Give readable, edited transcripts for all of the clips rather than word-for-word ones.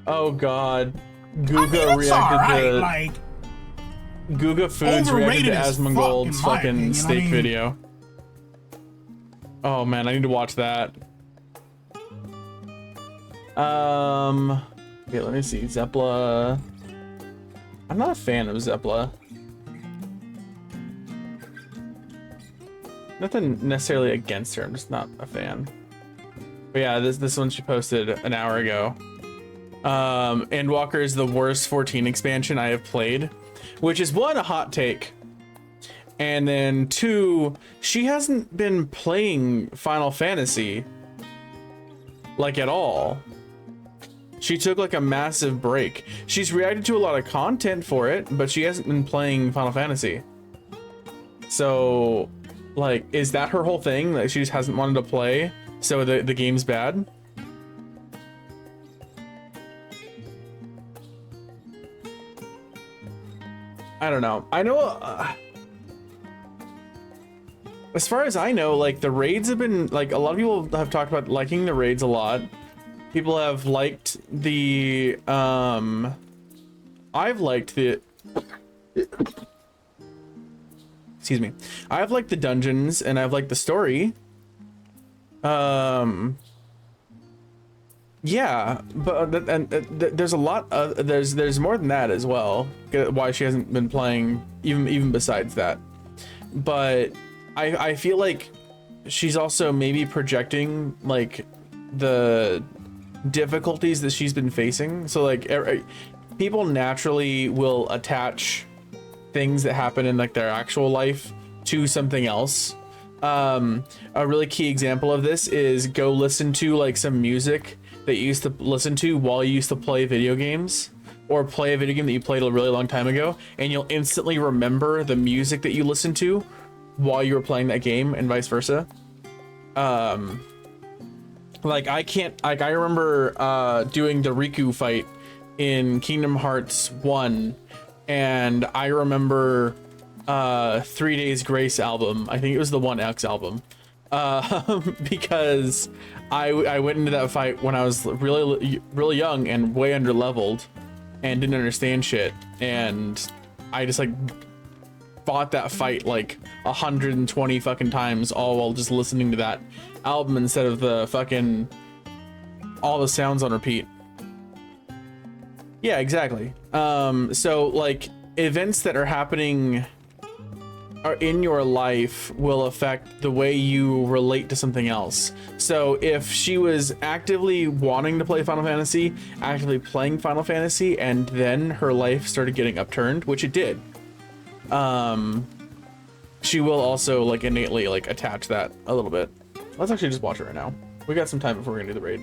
Oh God, I mean, it's alright, like, Guga Foods reacted overrated to as fuck, in Asmongold's my fucking opinion. steak video. Oh man, I need to watch that. Okay, let me see. Zepla. I'm not a fan of Zepla. Nothing necessarily against her, I'm just not a fan. But yeah, this one she posted an hour ago. Endwalker is the worst 14 expansion I have played, which is one, a hot take. And then two, she hasn't been playing Final Fantasy like at all. She took like a massive break. She's reacted to a lot of content for it, but she hasn't been playing Final Fantasy. So like, is that her whole thing? Like she just hasn't wanted to play, so the game's bad? I don't know. I know as far as I know, like the raids have been like, a lot of people have talked about liking the raids a lot. People have liked the I've liked the excuse me. I've liked the dungeons and I've liked the story. Yeah, but there's a lot of there's more than that as well. Why she hasn't been playing even besides that. But I feel like she's also maybe projecting like the difficulties that she's been facing. So like people naturally will attach things that happen in like their actual life to something else. A really key example of this is go listen to like some music that you used to listen to while you used to play video games, or play a video game that you played a really long time ago, and you'll instantly remember the music that you listened to while you were playing that game, and vice versa. Like I remember doing the Riku fight in Kingdom Hearts 1, and I remember 3 Days Grace album. I think it was the 1X album. Because I went into that fight when I was really young and way under leveled and didn't understand shit, and I just like fought that fight like 120 fucking times, all while just listening to that album instead of the fucking all the sounds on repeat. Yeah, exactly. So like events that are happening are in your life will affect the way you relate to something else. So if she was actively wanting to play Final Fantasy, actively playing Final Fantasy, and then her life started getting upturned, which it did, she will also like innately like attach that a little bit. Let's actually just watch it right now. We got some time before we're gonna do the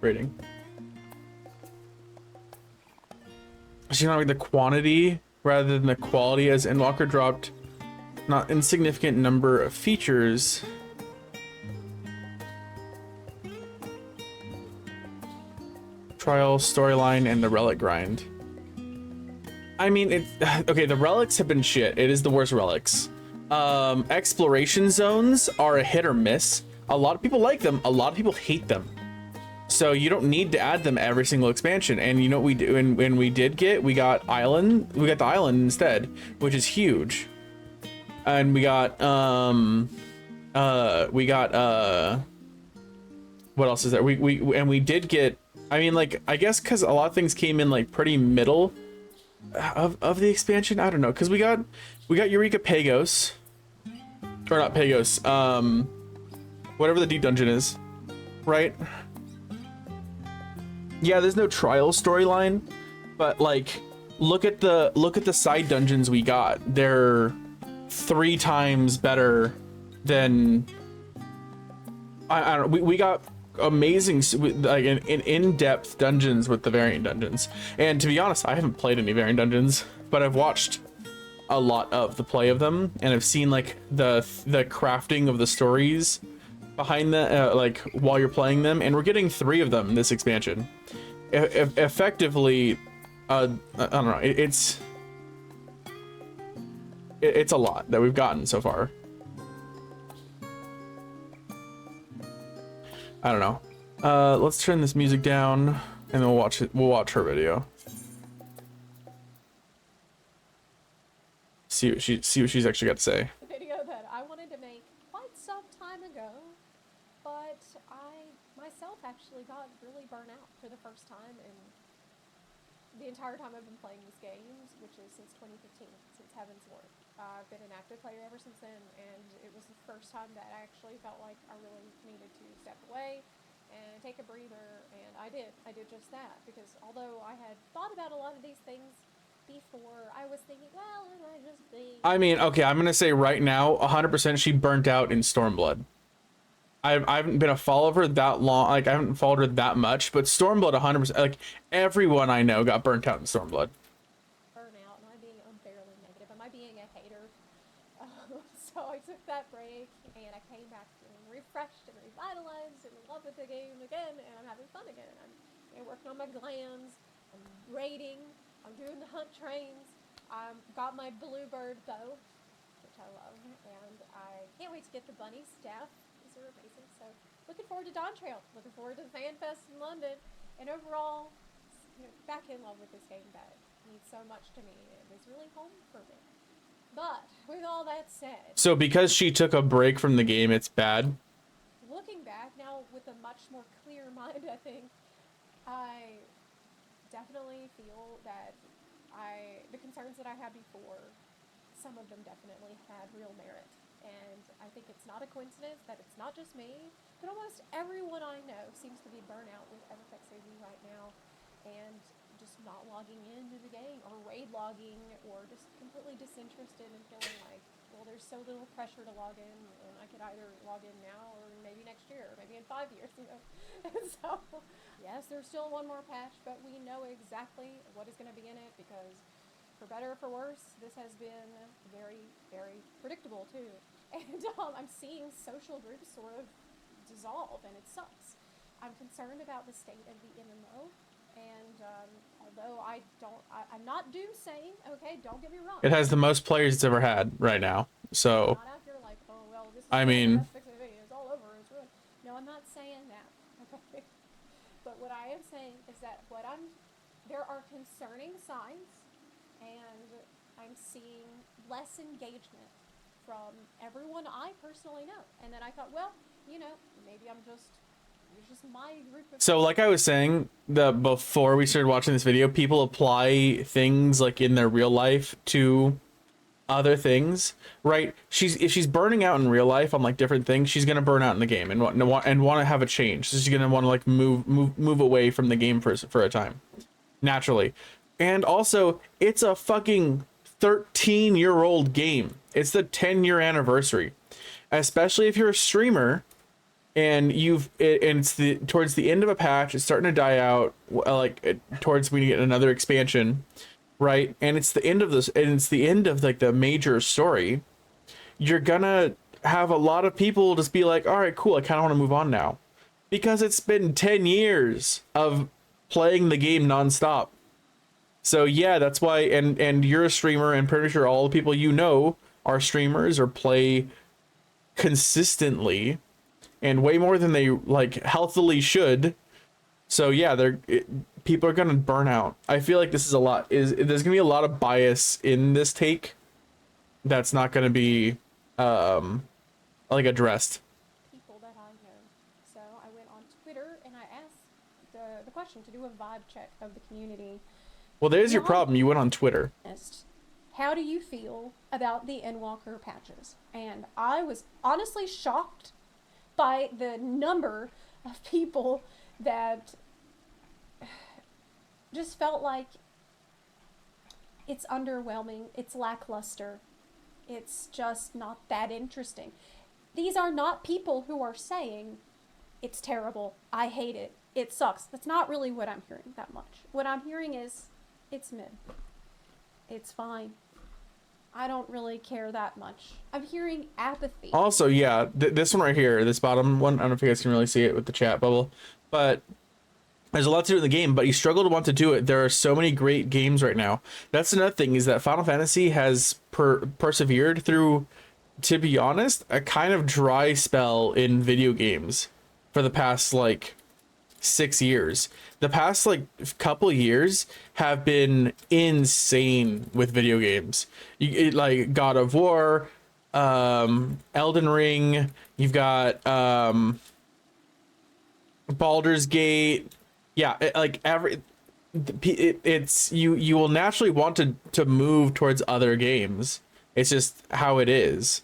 rating. She's not like the quantity rather than the quality, as Endwalker dropped not insignificant number of features. Trial, storyline, and the relic grind. I mean, it's okay. The relics have been shit. It is the worst relics. Exploration zones are a hit or miss. A lot of people like them. A lot of people hate them. So you don't need to add them every single expansion. And you know what we do? And when we did we got the island instead, which is huge. And we got what else is there? We did get, I mean, like, I guess because a lot of things came in like pretty middle of the expansion. I don't know, because we got Eureka Pagos, or not Pagos, whatever the deep dungeon is, right? Yeah, there's no trial storyline, but like look at the side dungeons we got. They're 3 times better than I don't know. We got amazing like in-depth dungeons with the variant dungeons. And to be honest, I haven't played any variant dungeons, but I've watched a lot of the play of them, and I've seen like the crafting of the stories behind the like while you're playing them, and we're getting 3 of them in this expansion. Effectively, I don't know. It's a lot that we've gotten so far. I don't know. Let's turn this music down. and then we'll watch her video. See what she's actually got to say. The video that I wanted to make quite some time ago, but I myself actually got really burnt out for the first time in the entire time I've been playing these games, which is since 2015, since Heaven's Ward. I've been an active player ever since then, and it was the first time that I actually felt like I really needed to step away and take a breather, and I did just that, because although I had thought about a lot of these things before, I was thinking, well, it might just be... I mean, okay, I'm gonna say right now, 100% she burnt out in Stormblood. I haven't been a follower of her that long, like I haven't followed her that much, but Stormblood 100%, like everyone I know got burnt out in Stormblood. Burnout, am I being unfairly negative? Am I being a hater? So I took that break, and I came back feeling refreshed and revitalized and in love with the game again, and I'm having fun again. I'm working on my glands, I'm raiding, I'm doing the hunt trains, I've got my bluebird bow, which I love, and I can't wait to get the bunny staff. These are amazing. So looking forward to Dawn Trail, looking forward to the Fan Fest in London, and overall, back in love with this game that means so much to me. It was really home for me. But with all that said, So because she took a break from the game, it's bad? looking back now with a much more clear mind, I think, I definitely feel that the concerns that I had before, some of them definitely had real merit. And I think it's not a coincidence that it's not just me, but almost everyone I know seems to be burnt out with Everfix AV right now, and just not logging into the game, or raid logging, or just completely disinterested and feeling like, well, there's so little pressure to log in, and I could either log in now or maybe next year, or maybe in 5 years, you know. And so, yes, there's still one more patch, but we know exactly what is going to be in it, because for better or for worse, this has been very, very predictable too. And I'm seeing social groups sort of dissolve, and it sucks. I'm concerned about the state of the MMO, and although I'm not doomsaying, okay, don't get me wrong. It has the most players it's ever had right now, so... I'm not out here like, oh, well, this is I mean... it's all over, it's ruined. No, I'm not saying that, okay? But what I am saying is that there are concerning signs, and I'm seeing less engagement from everyone I personally know. And then I thought, well, you know, maybe it's just my group of... So like I was saying, before we started watching this video, people apply things like in their real life to other things, right? If she's burning out in real life on like different things, she's gonna burn out in the game and want to have a change. So she's gonna want to like move away from the game for a time, naturally. And also, it's a fucking 13-year-old game. It's the 10-year anniversary, especially if you're a streamer and it's towards the end of a patch, it's starting to die out, towards when you get another expansion, right? And it's the end of this, and it's the end of like the major story. You're gonna have a lot of people just be like, all right, cool, I kind of want to move on now, because it's been 10 years of playing the game nonstop. So yeah, that's why, and you're a streamer, and pretty sure all the people you know are streamers or play consistently and way more than they like healthily should. So yeah, people are gonna burn out. I feel like this is there's gonna be a lot of bias in this take that's not gonna be like addressed. People that I know. So I went on Twitter and I asked the question to do a vibe check of the community. Well, there's your problem. You went on Twitter. How do you feel about the Endwalker patches? And I was honestly shocked by the number of people that just felt like it's underwhelming, it's lackluster, it's just not that interesting. These are not people who are saying it's terrible, I hate it, it sucks. That's not really what I'm hearing that much. What I'm hearing is it's mid. It's fine. I don't really care that much. I'm hearing apathy. Also, yeah, this one right here, this bottom one, I don't know if you guys can really see it with the chat bubble, but there's a lot to do in the game, but you struggle to want to do it. There are so many great games right now. That's another thing, is that Final Fantasy has persevered through, to be honest, a kind of dry spell in video games for the past, like, 6 years. The past like couple years have been insane with video games. Like God of War, Elden Ring, you've got Baldur's Gate. Yeah, it's you will naturally want to move towards other games. It's just how it is.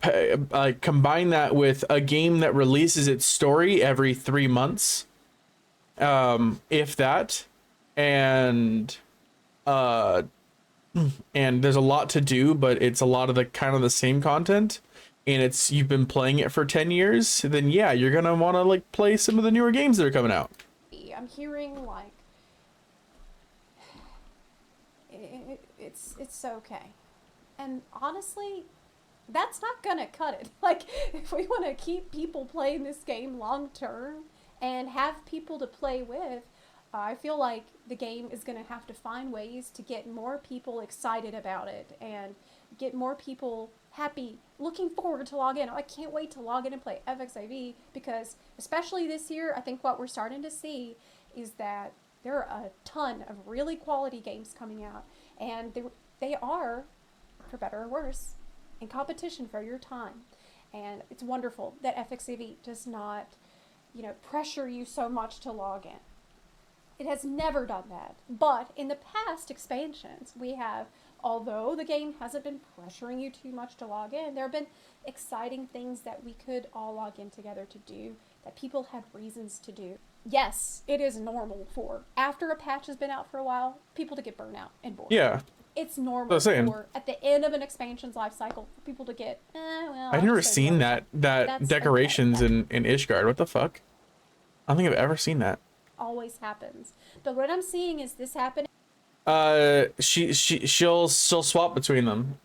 Combine that with a game that releases its story every 3 months, if that, and there's a lot to do, but it's a lot of the kind of the same content, and it's you've been playing it for 10 years, then yeah, you're gonna want to like play some of the newer games that are coming out. I'm hearing like it's okay, and honestly, that's not gonna cut it. Like, if we want to keep people playing this game long term and have people to play with, I feel like the game is gonna have to find ways to get more people excited about it and get more people happy, looking forward to log in. I can't wait to log in and play FXIV, because especially this year, I think what we're starting to see is that there are a ton of really quality games coming out, and they are, for better or worse, in competition for your time. And it's wonderful that FXIV does not, pressure you so much to log in. It has never done that. But in the past expansions, we have, although the game hasn't been pressuring you too much to log in, there have been exciting things that we could all log in together to do, that people had reasons to do. Yes, it is normal for, after a patch has been out for a while, people to get burnt out and bored. Yeah. It's normal for, at the end of an expansion's life cycle, for people to get, I've never seen that decorations in Ishgard. What the fuck? I don't think I've ever seen that. Always happens. But what I'm seeing is this happening. She'll swap between them.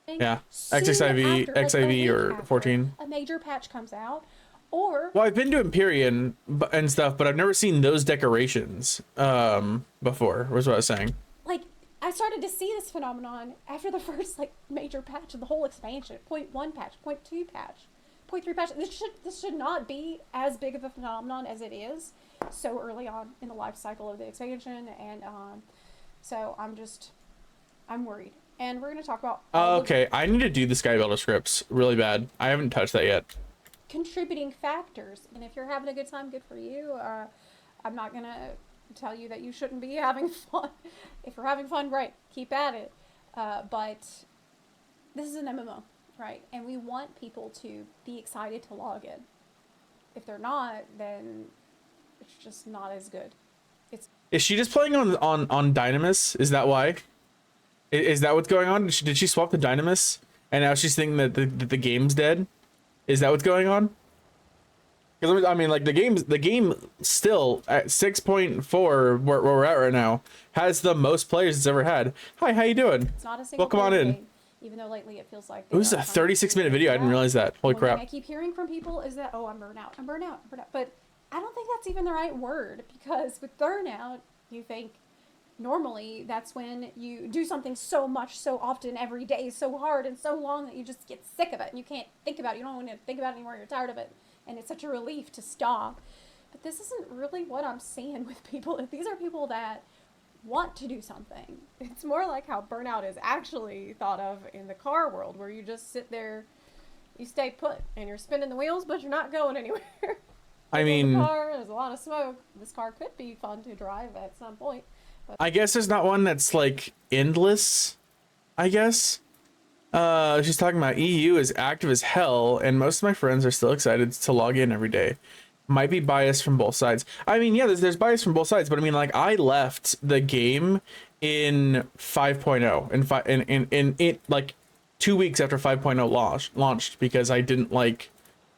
Yeah, XIV or 14. A major patch comes out, or well, I've been to Empyrean and stuff, but I've never seen those decorations before. Was what I was saying. Like, I started to see this phenomenon after the first major patch of the whole expansion. 0.1 patch, 0.2 patch, 0.3 patch. This should not be as big of a phenomenon as it is so early on in the life cycle of the expansion, and so I'm worried. And we're gonna talk about okay, I need to do the Sky Builder scripts really bad. I haven't touched that yet. Contributing factors, and if you're having a good time, good for you. I'm not gonna tell you that you shouldn't be having fun. If you're having fun, great, keep at it. But this is an MMO, right? And we want people to be excited to log in. If they're not, then it's just not as good. Is she just playing on Dynamis? Is that why? Is that what's going on? Did she swap to Dynamis and now she's thinking that the game's dead? Is that what's going on? Because I mean, like the game still at 6.4 where we're at right now has the most players it's ever had. Hi, how you doing? It's not a single welcome on in. Game, even though lately it feels like it was a 36-minute video. I didn't realize that. Holy crap! Thing I keep hearing from people is that I'm burnt out. But I don't think that's even the right word, because with burnout, you think normally that's when you do something so much, so often, every day, so hard and so long that you just get sick of it and you can't think about it. You don't want to think about it anymore. You're tired of it. And it's such a relief to stop. But this isn't really what I'm seeing with people. If these are people that want to do something, it's more like how burnout is actually thought of in the car world, where you just sit there, you stay put, and you're spinning the wheels, but you're not going anywhere. I mean, there's a lot of smoke. This car could be fun to drive at some point. But I guess there's not one that's like endless, I guess. She's talking about EU is active as hell, and most of my friends are still excited to log in every day. Might be biased from both sides. I mean, yeah, there's bias from both sides, but I mean, like, I left the game in 5.0 in it like 2 weeks after 5.0 launched because I didn't like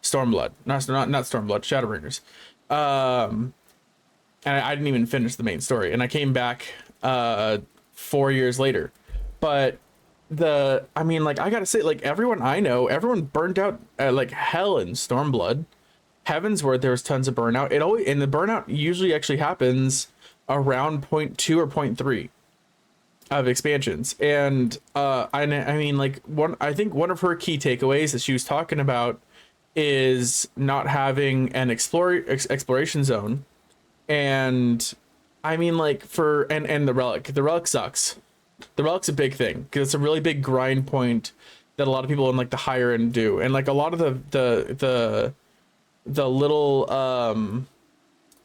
Stormblood. Not Stormblood, Shadowbringers. And I didn't even finish the main story, and I came back 4 years later. But I mean, like, I gotta say, like, everyone I know, everyone burned out like hell in Stormblood. Heavensward, there was tons of burnout. And the burnout usually actually happens around 0.2 or 0.3 of expansions. And I mean, like, I think one of her key takeaways that she was talking about is not having an exploration zone. And I mean, like, and the relic sucks. The relic's a big thing because it's a really big grind point that a lot of people in like the higher end do. And like a lot of the little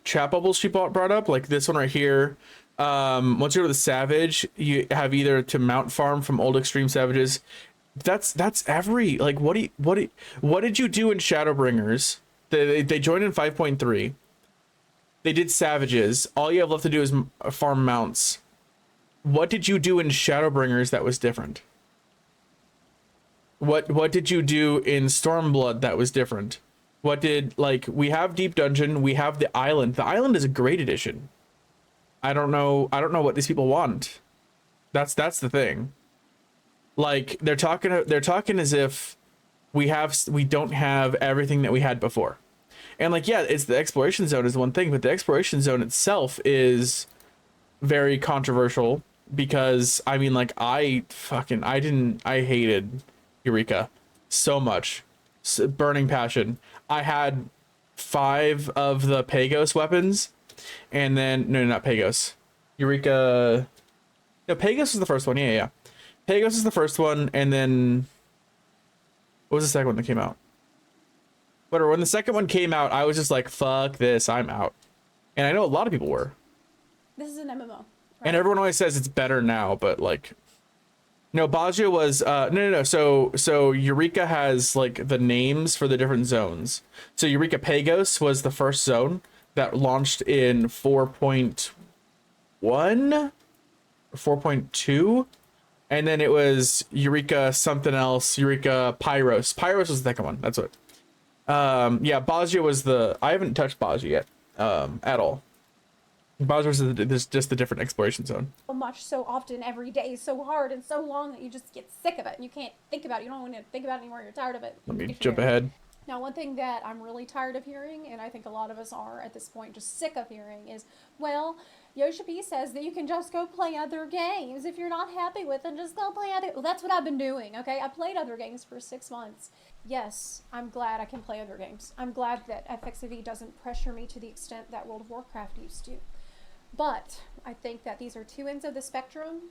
chat bubbles she brought up, like this one right here. Once you go to the Savage, you have either to mount farm from old extreme Savages. That's every, like, what did you do in Shadowbringers? They joined in 5.3. They did Savages. All you have left to do is farm mounts. What did you do in Shadowbringers that was different? What did you do in Stormblood that was different? What did, like, we have Deep Dungeon, we have the Island. The Island is a great addition. I don't know what these people want. That's the thing. Like, they're talking as if we don't have everything that we had before. And like, yeah, it's the exploration zone is one thing, but the exploration zone itself is very controversial because I mean, like, I hated Eureka so much. Burning passion. I had 5 of the Pagos weapons, and then no, not Pagos. Eureka. No, Pagos was the first one. Yeah. Pagos is the first one, and then what was the second one that came out? Whatever. When the second one came out, I was just like, "Fuck this, I'm out." And I know a lot of people were. This is an MMO. Right? And everyone always says it's better now, but like, no, Baggio was no. So Eureka has like the names for the different zones. So Eureka Pagos was the first zone that launched in 4.1 or 4.2. And then it was Eureka something else, Eureka Pyros. Pyros was the second one. That's what. Yeah, Baggio was I haven't touched Baggio yet, at all. Baggio is just a different exploration zone. So much, so often, every day, so hard and so long that you just get sick of it and you can't think about it. You don't want to think about it anymore. You're tired of it. Let me jump ahead. Now, one thing that I'm really tired of hearing, and I think a lot of us are at this point just sick of hearing, is, well, Yoshi P says that you can just go play other games. If you're not happy with them, just go play other... Well, that's what I've been doing, okay? I played other games for 6 months. Yes, I'm glad I can play other games. I'm glad that FXAV doesn't pressure me to the extent that World of Warcraft used to. But I think that these are two ends of the spectrum.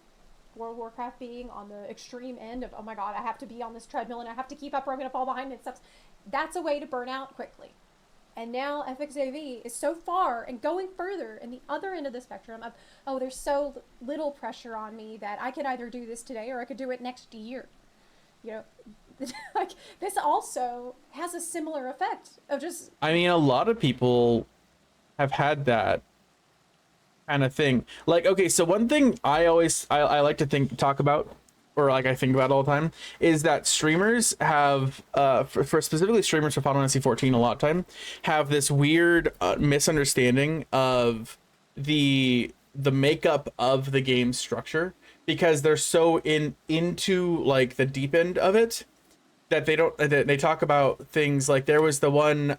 World of Warcraft being on the extreme end of, oh my god, I have to be on this treadmill and I have to keep up or I'm going to fall behind and stuff. That's a way to burn out quickly. And now FXAV is so far and going further in the other end of the spectrum of, oh, there's so little pressure on me that I could either do this today or I could do it next year. You know, like, this also has a similar effect of just... I mean, a lot of people have had that kind of thing. Like, okay, so one thing I like to talk about, or like I think about all the time, is that streamers have, for specifically streamers for Final Fantasy XIV a lot of time, have this weird misunderstanding of the makeup of the game structure, because they're so into like the deep end of it that they talk about things like, there was the one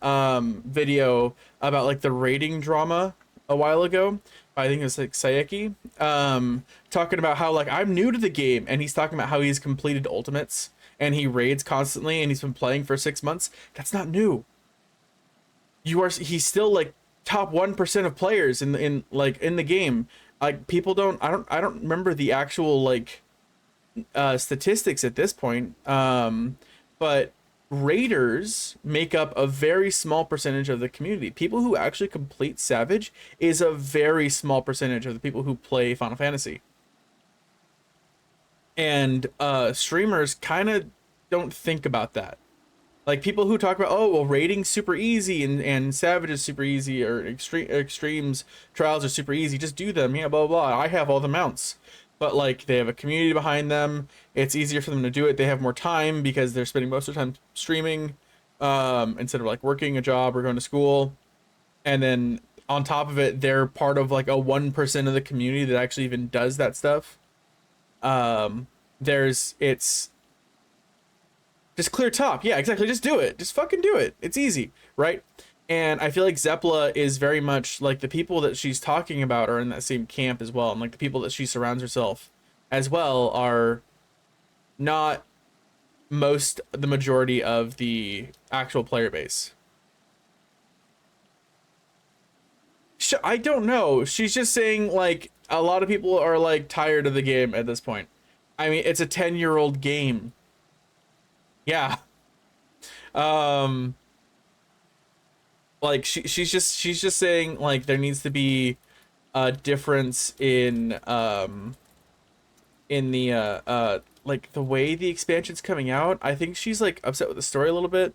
video about like the raiding drama a while ago. I think it was like Sayeki, talking about how, like, I'm new to the game, and he's talking about how he's completed ultimates and he raids constantly and he's been playing for 6 months. That's not new. He's still like top 1% of players in the game. Like, people I don't remember the actual like statistics at this point, but raiders make up a very small percentage of the community. People who actually complete Savage is a very small percentage of the people who play Final Fantasy. And streamers kind of don't think about that. Like, people who talk about, oh, well, raiding's super easy and Savage is super easy, or extremes trials are super easy, just do them, yeah, blah blah blah. I have all the mounts. But like, they have a community behind them. It's easier for them to do it. They have more time because they're spending most of the time streaming, instead of like working a job or going to school. And then on top of it, they're part of like a 1% of the community that actually even does that stuff. It's just clear top. Yeah, exactly. Just do it. Just fucking do it. It's easy, right? And I feel like Zepla is very much like, the people that she's talking about are in that same camp as well. And like, the people that she surrounds herself as well are not the majority of the actual player base. I don't know. She's just saying like a lot of people are like tired of the game at this point. I mean, it's a 10-year-old game. Yeah. Um like she's just saying like there needs to be a difference in the like the way the expansion's coming out. I think she's like upset with the story a little bit.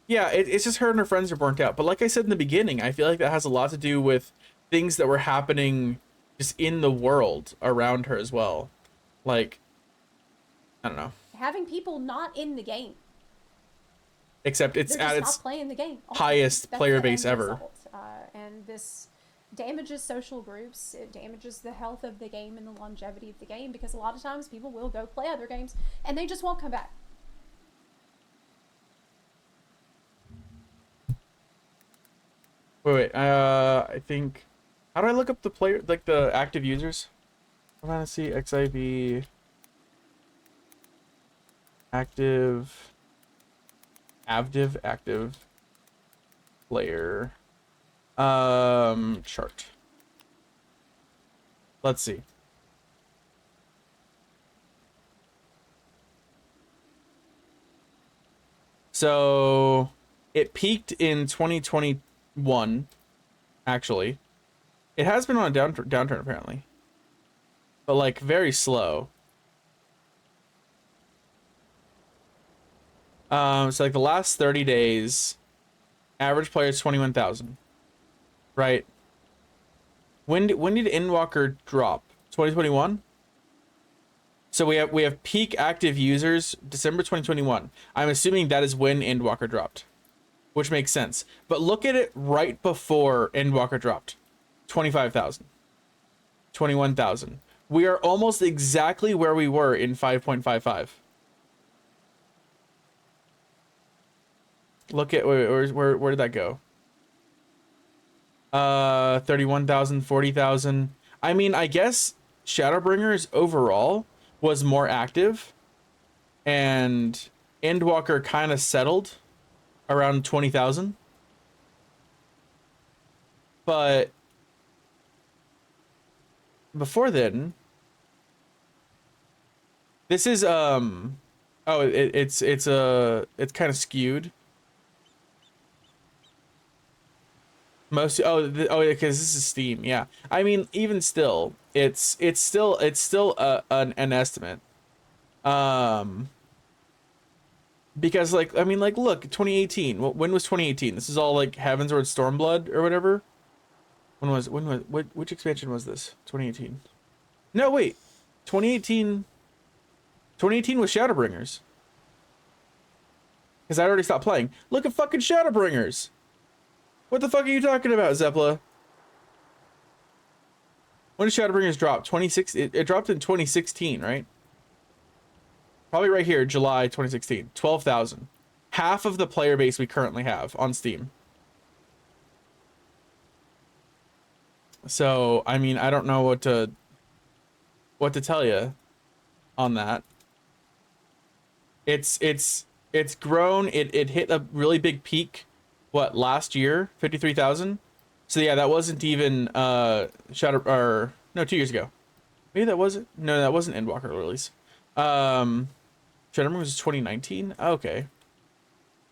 Yeah, it's just her and her friends are burnt out. But like I said in the beginning, I feel like that has a lot to do with things that were happening just in the world around her as well. Like, I don't know. Having people not in the game. Except it's They're at just its not playing the game. highest That's player the base end ever. result. And this damages social groups. It damages the health of the game and the longevity of the game, because a lot of times people will go play other games and they just won't come back. Wait, I think, how do I look up the player, like the active users? Final Fantasy XIV active player chart. Let's see. So it peaked in 2021, actually. It has been on a downturn apparently, but like very slow. So like the last 30 days, average player is 21,000, right? When did Endwalker drop? 2021. So we have peak active users December 2021. I'm assuming that is when Endwalker dropped, which makes sense. But look at it right before Endwalker dropped. 25,000. 21,000. We are almost exactly where we were in 5.55. Look at where did that go? 31,000, 40,000. I mean, I guess Shadowbringers overall was more active, and Endwalker kind of settled around 20,000. But before then, this is oh, it's kind of skewed. Most because this is Steam. Yeah, I mean, even still, it's still an estimate. Because like I mean, like look, 2018. When was 2018? This is all like Heavensward Stormblood or whatever. Which expansion was this? 2018. No, wait, 2018. 2018 was Shadowbringers. Because I already stopped playing. Look at fucking Shadowbringers. What the fuck are you talking about, Zepla? When did Shadowbringers drop? 26. It dropped in 2016, right? Probably right here, July 2016. 12,000. Half of the player base we currently have on Steam. So, I mean, I don't know what to tell you on that. It's grown. It hit a really big peak. What, last year? 53,000. So yeah, that wasn't even Shadow, or no, 2 years ago. Maybe that wasn't. No, that wasn't Endwalker release. Shadowrun was 2019. Okay,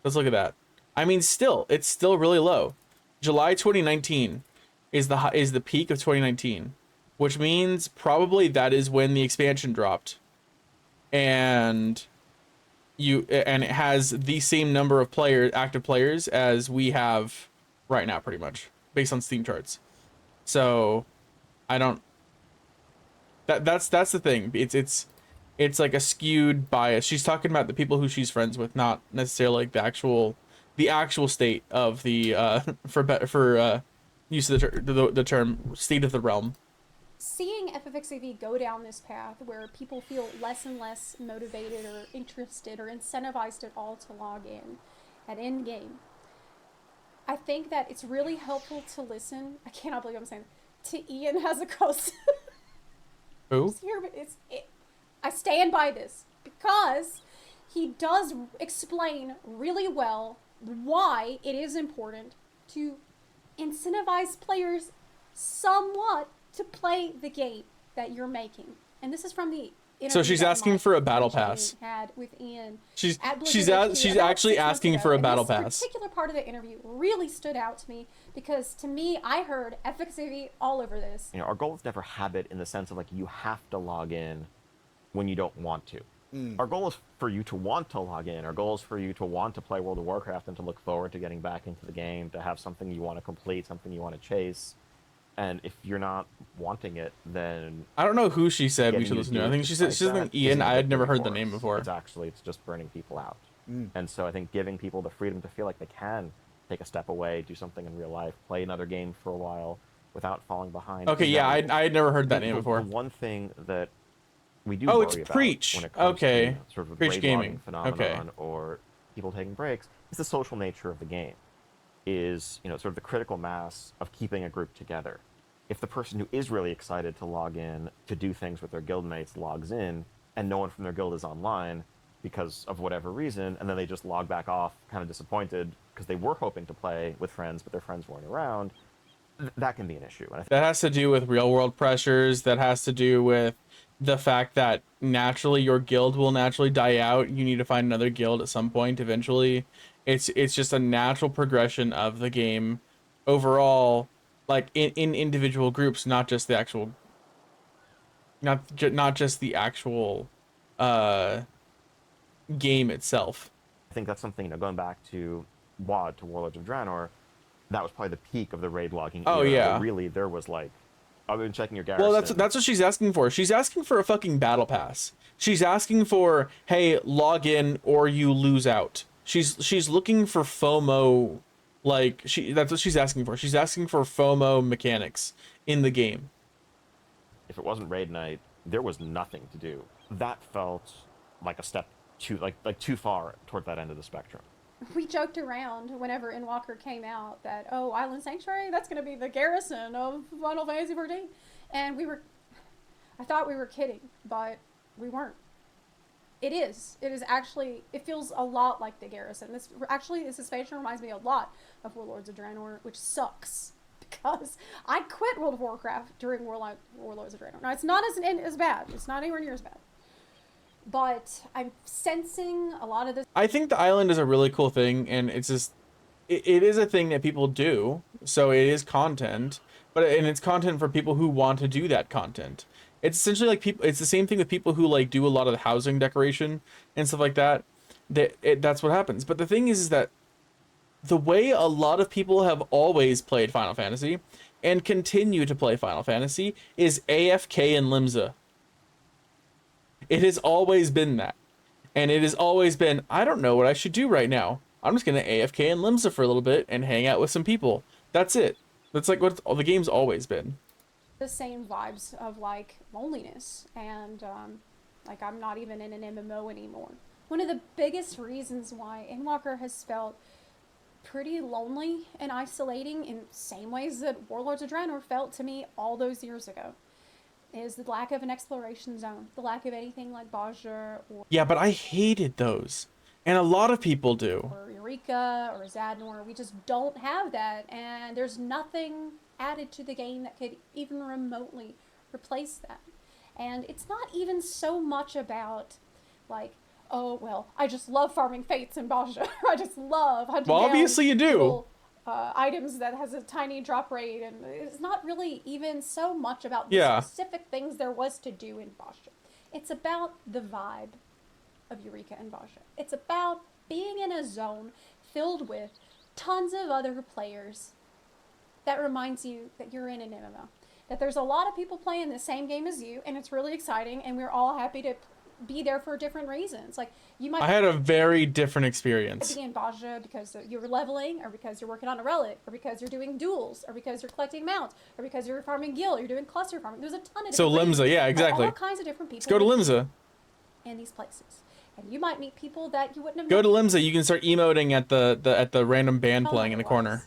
let's look at that. I mean, still, it's still really low. July 2019 is the peak of 2019, which means probably that is when the expansion dropped, and it has the same number of active players as we have right now, pretty much based on Steam charts. So I don't, that's the thing. It's like a skewed bias. She's talking about the people who she's friends with, not necessarily like the actual state of the for use of the term state of the realm. Seeing FFXAV go down this path where people feel less and less motivated or interested or incentivized at all to log in at endgame, I think that it's really helpful to listen. I cannot believe I'm saying to Ian Hazuko's. Who? I stand by this. because he does explain really well why it is important to incentivize players somewhat to play the game that you're making. And this is from the So she's asking for a battle pass. Had with Ian She's she's actually asking for a battle pass. This particular part of the interview really stood out to me because to me, I heard efficacy all over this. You know, our goal is never habit in the sense of like you have to log in when you don't want to. Our goal is for you to want to log in. Our goal is for you to want to play World of Warcraft and to look forward to getting back into the game, to have something you want to complete, something you want to chase. And if you're not wanting it, then I don't know who she said we should listen to. I think she said Ian. I had never heard the name before. It's just burning people out. And so I think giving people the freedom to feel like they can take a step away, do something in real life, play another game for a while without falling behind. Okay, yeah, I had never heard that name before. The one thing that we do worry about Preach. When it comes to sort of Preach gaming phenomenon or people taking breaks is the social nature of the game. Is sort of the critical mass of keeping a group together. If the person who is really excited to log in to do things with their guildmates logs in and no one from their guild is online because of whatever reason, and then they just log back off kind of disappointed because they were hoping to play with friends but their friends weren't around, that can be an issue. And that has to do with real world pressures. That has to do with the fact that naturally your guild will naturally die out. You need to find another guild at some point eventually. It's just a natural progression of the game overall, like in individual groups, not just the actual game itself. I think that's something, going back to WoD, to Warlords of Draenor, that was probably the peak of the raid logging era. Oh, yeah. But really, there was like, I've been checking your garrison. Well, that's what she's asking for. She's asking for a fucking battle pass. She's asking for, hey, log in or you lose out. She's looking for FOMO, that's what she's asking for. She's asking for FOMO mechanics in the game. If it wasn't raid night, there was nothing to do. That felt like a step too far toward that end of the spectrum. We joked around whenever Endwalker came out that, Island Sanctuary, that's going to be the garrison of Final Fantasy XIV. And I thought we were kidding, but we weren't. It is actually, it feels a lot like the garrison. This expansion reminds me a lot of Warlords of Draenor, which sucks because I quit World of Warcraft during Warlords of Draenor. Now, it's not as bad. It's not anywhere near as bad. But I'm sensing a lot of this. I think the island is a really cool thing, and it's just, it is a thing that people do. So it is content, and it's content for people who want to do that content. It's essentially like it's the same thing with people who do a lot of the housing decoration and stuff like that. That's what happens. But the thing is that the way a lot of people have always played Final Fantasy and continue to play Final Fantasy is AFK and Limsa. It has always been that. And it has always been, I don't know what I should do right now. I'm just going to AFK and Limsa for a little bit and hang out with some people. That's it. That's like what the game's always been. The same vibes of loneliness and I'm not even in an MMO anymore. One of the biggest reasons why Endwalker has felt pretty lonely and isolating in the same ways that Warlords of Draenor felt to me all those years ago is the lack of an exploration zone, the lack of anything like Bajor or... Yeah, but I hated those. And a lot of people do. Or Eureka or Zadnor. We just don't have that, and there's nothing added to the game that could even remotely replace that. And it's not even so much about I just love farming fates in Bajor. I just love hunting down obviously you do. Little, items that has a tiny drop rate, and it's not really even so much about the specific things there was to do in Bajor. It's about the vibe of Eureka and Bajor. It's about being in a zone filled with tons of other players that reminds you that you're in an MMO. That there's a lot of people playing the same game as you, and it's really exciting, and we're all happy to be there for different reasons. I had a very different experience. Be in Bajor because you're leveling, or because you're working on a relic, or because you're doing duels, or because you're collecting mounts, or because you're farming guild, you're doing cluster farming. There's a ton of different Limsa, yeah, exactly. All kinds of different people. Let's go to Limsa. In these places. And you might meet people that you wouldn't have Go to Limsa, you can start emoting at the random band playing in the corner.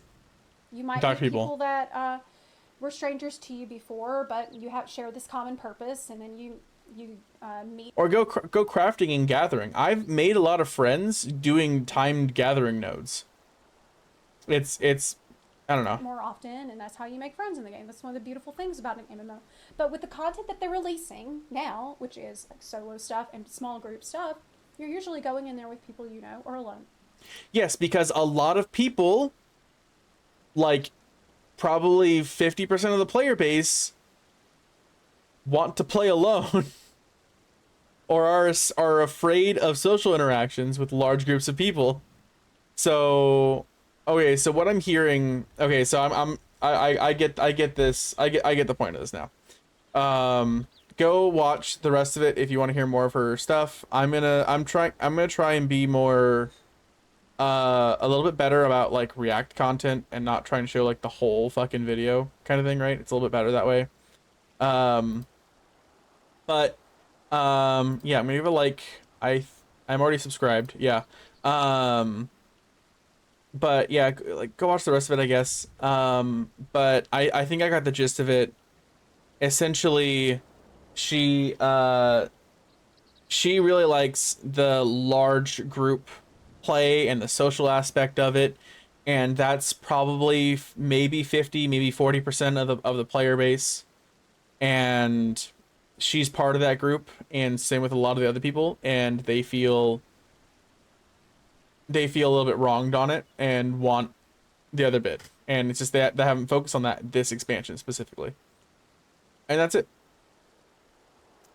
You might meet people that were strangers to you before, but you have shared this common purpose, and then you you meet. Or go crafting and gathering. I've made a lot of friends doing timed gathering nodes. It's I don't know. More often, and that's how you make friends in the game. That's one of the beautiful things about an MMO. But with the content that they're releasing now, which is like solo stuff and small group stuff, you're usually going in there with people you know or alone. Yes, because a lot of people, like probably 50% of the player base, want to play alone or are afraid of social interactions with large groups of people. So, okay, so what I'm hearing, okay, so I get this. I get the point of this now. Go watch the rest of it if you want to hear more of her stuff. I'm gonna try and be more a little bit better about like React content and not trying to show like the whole fucking video kind of thing, right? It's a little bit better that way. But yeah, I'm gonna give it like I'm already subscribed. Yeah. But yeah, like go watch the rest of it, I guess. But I think I got the gist of it. Essentially, she really likes the large group play and the social aspect of it, and that's probably maybe 50, maybe 40% of the player base. And she's part of that group, and same with a lot of the other people, and they feel a little bit wronged on it and want the other bit. And it's just that they haven't focused on this expansion specifically. And that's it.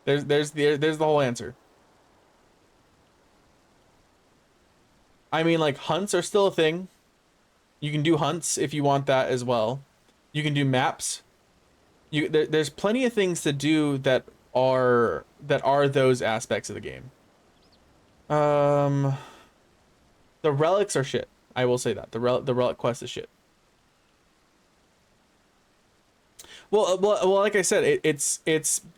There's the whole answer. I mean, like, hunts are still a thing. You can do hunts if you want that as well. You can do maps. There's plenty of things to do that are those aspects of the game. The relics are shit. I will say that the relic quest is shit. Well, like I said, it's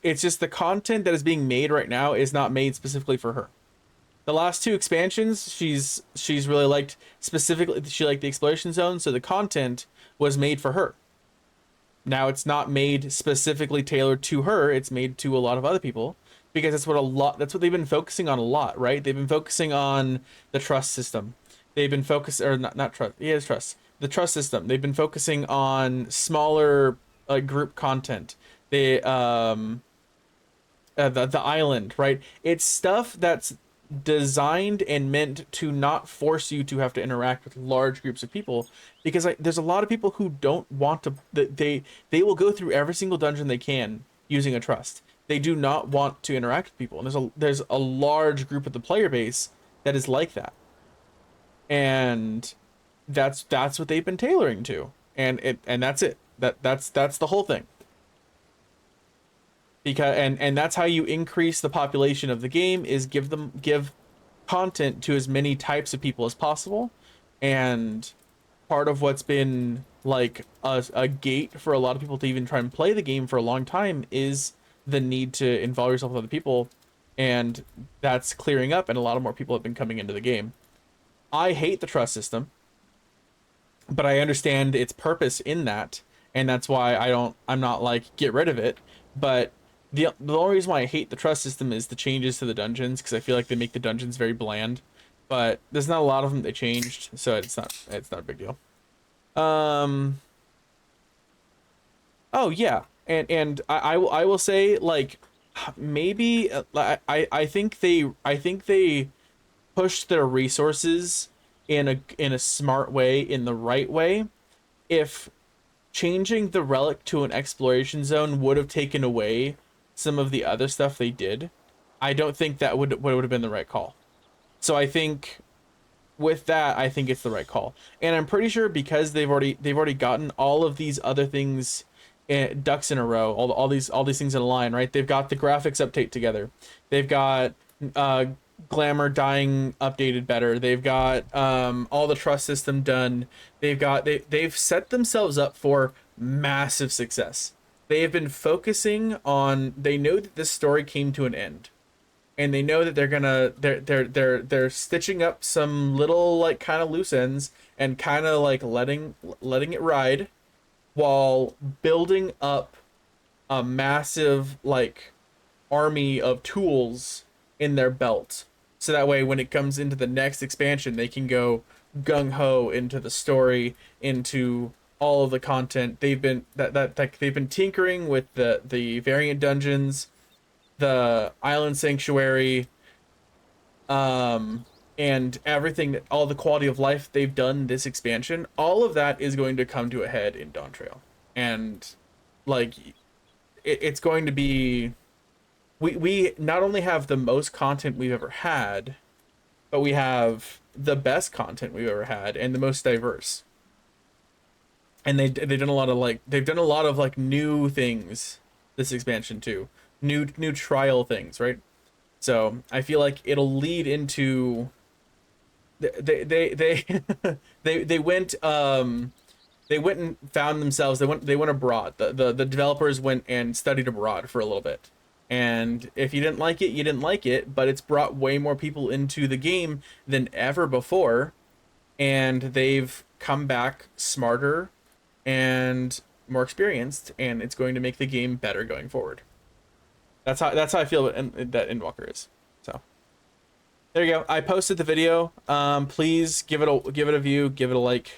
just the content that is being made right now is not made specifically for her. The last two expansions, she's really liked. Specifically, she liked the exploration zone, so the content was made for her. Now it's not made specifically tailored to her. It's made to a lot of other people because that's what they've been focusing on a lot, right? They've been focusing on the trust system. They've been focused, or not trust. Yeah, it's trust. The trust system. They've been focusing on smaller group content. The island, right? It's stuff that's designed and meant to not force you to have to interact with large groups of people, because there's a lot of people who don't want to. They will go through every single dungeon they can using a trust. They do not want to interact with people, and there's a large group of the player base that is like that, and that's what they've been tailoring to, and that's it. That's the whole thing. Because and that's how you increase the population of the game, is give content to as many types of people as possible. And part of what's been like a gate for a lot of people to even try and play the game for a long time is the need to involve yourself with other people, and that's clearing up, and a lot of more people have been coming into the game. I hate the trust system, but I understand its purpose in that, and that's why I'm not like get rid of it. But the only reason why I hate the trust system is the changes to the dungeons, because I feel like they make the dungeons very bland. But there's not a lot of them they changed, so it's not a big deal. Oh yeah, and I will say, like, maybe I think they pushed their resources in a smart way, in the right way. If changing the relic to an exploration zone would have taken away some of the other stuff they did, I don't think that would have been the right call. So I think with that, I think it's the right call. And I'm pretty sure because they've already gotten all of these other things ducks in a row, all these things in a line, right? They've got the graphics update together. They've got glamour dying updated better. They've got all the trust system done. They've set themselves up for massive success. They have been focusing on, they know that this story came to an end, and they know that they're stitching up some little like kind of loose ends and kind of like letting it ride, while building up a massive like army of tools in their belt. So that way, when it comes into the next expansion, they can go gung ho into the story, into all of the content. They've been like they've been tinkering with the variant dungeons, the island sanctuary, and everything, all the quality of life they've done this expansion. All of that is going to come to a head in Dawn Trail, and like it's going to be. We not only have the most content we've ever had, but we have the best content we've ever had and the most diverse. And they've done a lot of like new things this expansion too. New trial things, right? So I feel like it'll lead into they they went and found themselves, they went abroad. The developers went and studied abroad for a little bit. And if you didn't like it, you didn't like it, but it's brought way more people into the game than ever before, and they've come back smarter and more experienced, and it's going to make the game better going forward. That's how I feel that Endwalker is. So there you go. I posted the video. Please give it a view, give it a like.